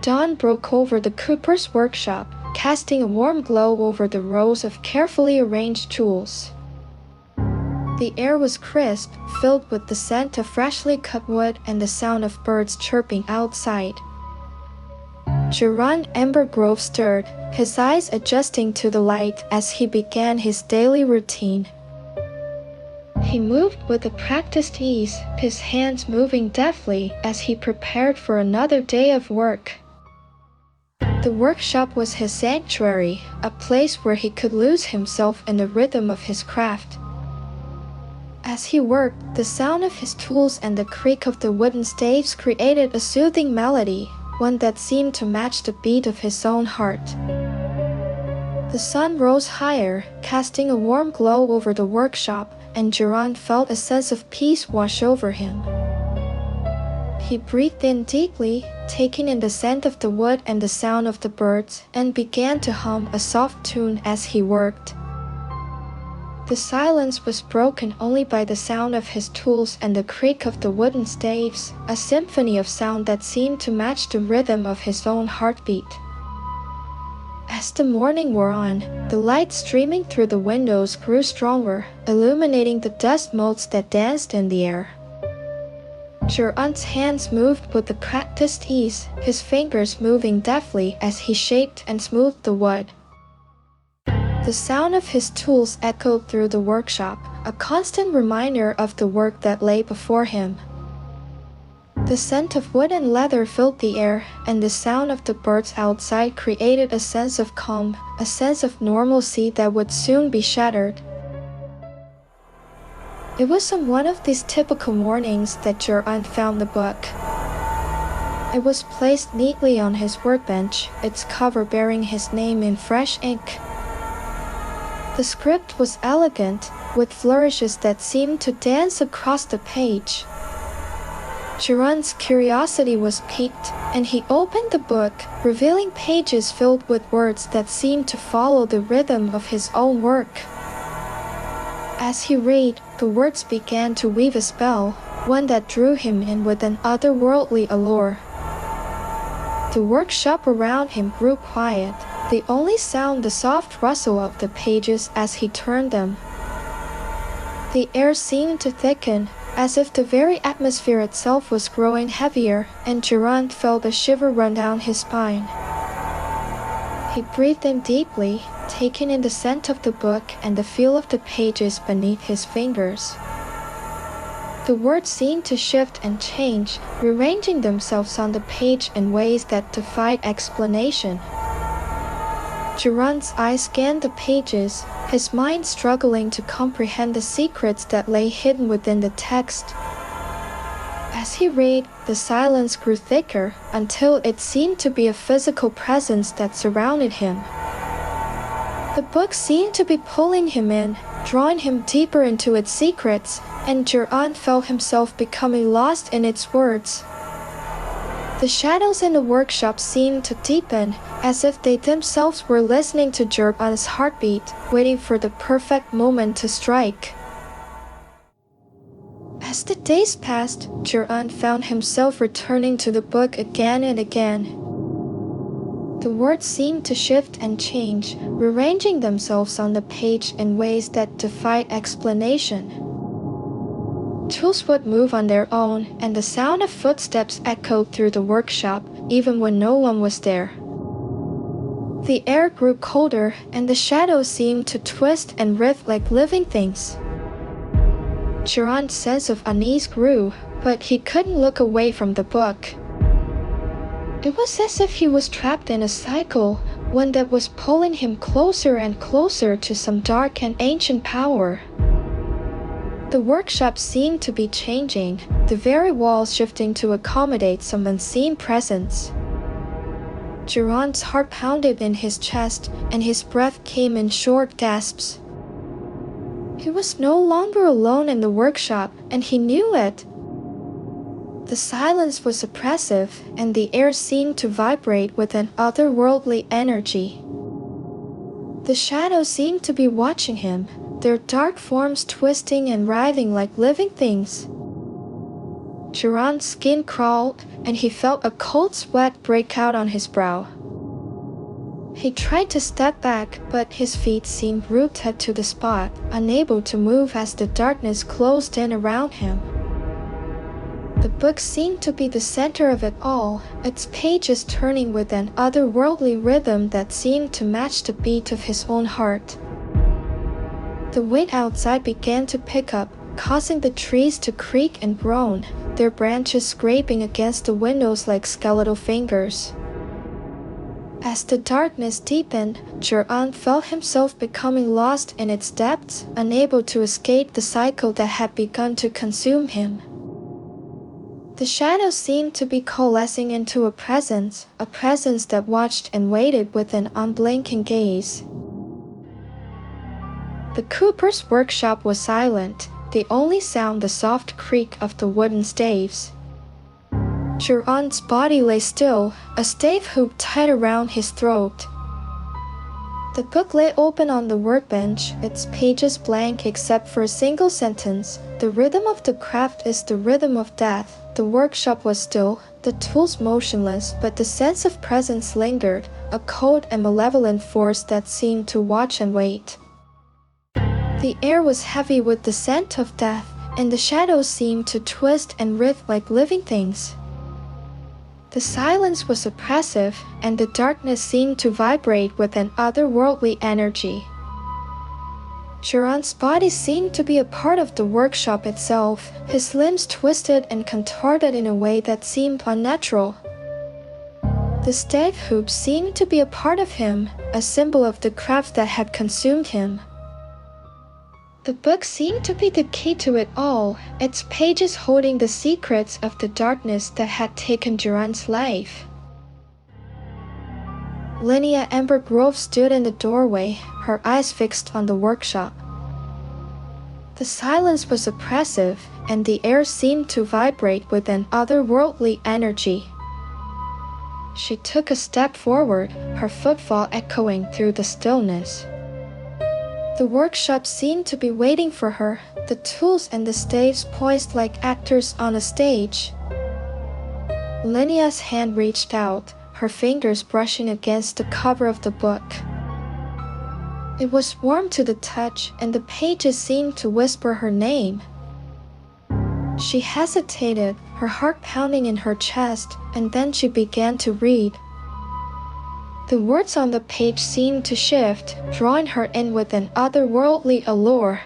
Dawn broke over the cooper's workshop, casting a warm glow over the rows of carefully arranged tools. The air was crisp, filled with the scent of freshly cut wood and the sound of birds chirping outside. Jorund Embergrove stirred, his eyes adjusting to the light as he began his daily routine. He moved with a practiced ease, his hands moving deftly as he prepared for another day of work. The workshop was his sanctuary, a place where he could lose himself in the rhythm of his craft. As he worked, the sound of his tools and the creak of the wooden staves created a soothing melody, one that seemed to match the beat of his own heart. The sun rose higher, casting a warm glow over the workshop, and Jorund felt a sense of peace wash over him. He breathed in deeply, taking in the scent of the wood and the sound of the birds, and began to hum a soft tune as he worked. The silence was broken only by the sound of his tools and the creak of the wooden staves, a symphony of sound that seemed to match the rhythm of his own heartbeat. As the morning wore on, the light streaming through the windows grew stronger, illuminating the dust motes that danced in the air. Jorund's hands moved with a practiced ease, his fingers moving deftly as he shaped and smoothed the wood. The sound of his tools echoed through the workshop, a constant reminder of the work that lay before him. The scent of wood and leather filled the air, and the sound of the birds outside created a sense of calm, a sense of normalcy that would soon be shattered. It was on one of these typical mornings that Jorund found the book. It was placed neatly on his workbench, its cover bearing his name in fresh ink. The script was elegant, with flourishes that seemed to dance across the page. Jorund's curiosity was piqued, and he opened the book, revealing pages filled with words that seemed to follow the rhythm of his own work. As he read, the words began to weave a spell, one that drew him in with an otherworldly allure. The workshop around him grew quiet, the only sound the soft rustle of the pages as he turned them. The air seemed to thicken, as if the very atmosphere itself was growing heavier, and Jorund felt a shiver run down his spine. He breathed in deeply, taking in the scent of the book and the feel of the pages beneath his fingers. The words seemed to shift and change, rearranging themselves on the page in ways that defied explanation. Jorund's eyes scanned the pages, his mind struggling to comprehend the secrets that lay hidden within the text. As he read, the silence grew thicker, until it seemed to be a physical presence that surrounded him. The book seemed to be pulling him in, drawing him deeper into its secrets, and Jorund felt himself becoming lost in its words. The shadows in the workshop seemed to deepen, as if they themselves were listening to Jorund's heartbeat, waiting for the perfect moment to strike. As the days passed, Jorund found himself returning to the book again and again. The words seemed to shift and change, rearranging themselves on the page in ways that defied explanation. Tools would move on their own, and the sound of footsteps echoed through the workshop, even when no one was there. The air grew colder, and the shadows seemed to twist and writhe like living things. Jorund's sense of unease grew, but he couldn't look away from the book. It was as if he was trapped in a cycle, one that was pulling him closer and closer to some dark and ancient power. The workshop seemed to be changing, the very walls shifting to accommodate some unseen presence. Jorund's heart pounded in his chest, and his breath came in short gasps. He was no longer alone in the workshop, and he knew it. The silence was oppressive, and the air seemed to vibrate with an otherworldly energy. The shadows seemed to be watching him, their dark forms twisting and writhing like living things. Jorund's skin crawled, and he felt a cold sweat break out on his brow. He tried to step back, but his feet seemed rooted to the spot, unable to move as the darkness closed in around him. The book seemed to be the center of it all, its pages turning with an otherworldly rhythm that seemed to match the beat of his own heart. The wind outside began to pick up, causing the trees to creak and groan, their branches scraping against the windows like skeletal fingers. As the darkness deepened, Jorund felt himself becoming lost in its depths, unable to escape the cycle that had begun to consume him. The shadows seemed to be coalescing into a presence that watched and waited with an unblinking gaze. The cooper's workshop was silent, the only sound the soft creak of the wooden staves. Jorund's body lay still, a stave hoop tied around his throat. The book lay open on the workbench, its pages blank except for a single sentence. The rhythm of the craft is the rhythm of death. The workshop was still, the tools motionless, but the sense of presence lingered, a cold and malevolent force that seemed to watch and wait. The air was heavy with the scent of death, and the shadows seemed to twist and writhe like living things. The silence was oppressive, and the darkness seemed to vibrate with an otherworldly energy. Jorund's body seemed to be a part of the workshop itself, his limbs twisted and contorted in a way that seemed unnatural. The stave hoop seemed to be a part of him, a symbol of the craft that had consumed him. The book seemed to be the key to it all, its pages holding the secrets of the darkness that had taken Jorund's life. Linnea Embergrove stood in the doorway, her eyes fixed on the workshop. The silence was oppressive, and the air seemed to vibrate with an otherworldly energy. She took a step forward, her footfall echoing through the stillness. The workshop seemed to be waiting for her, the tools and the staves poised like actors on a stage. Linnea's hand reached out, her fingers brushing against the cover of the book. It was warm to the touch, and the pages seemed to whisper her name. She hesitated, her heart pounding in her chest, and then she began to read. The words on the page seemed to shift, drawing her in with an otherworldly allure.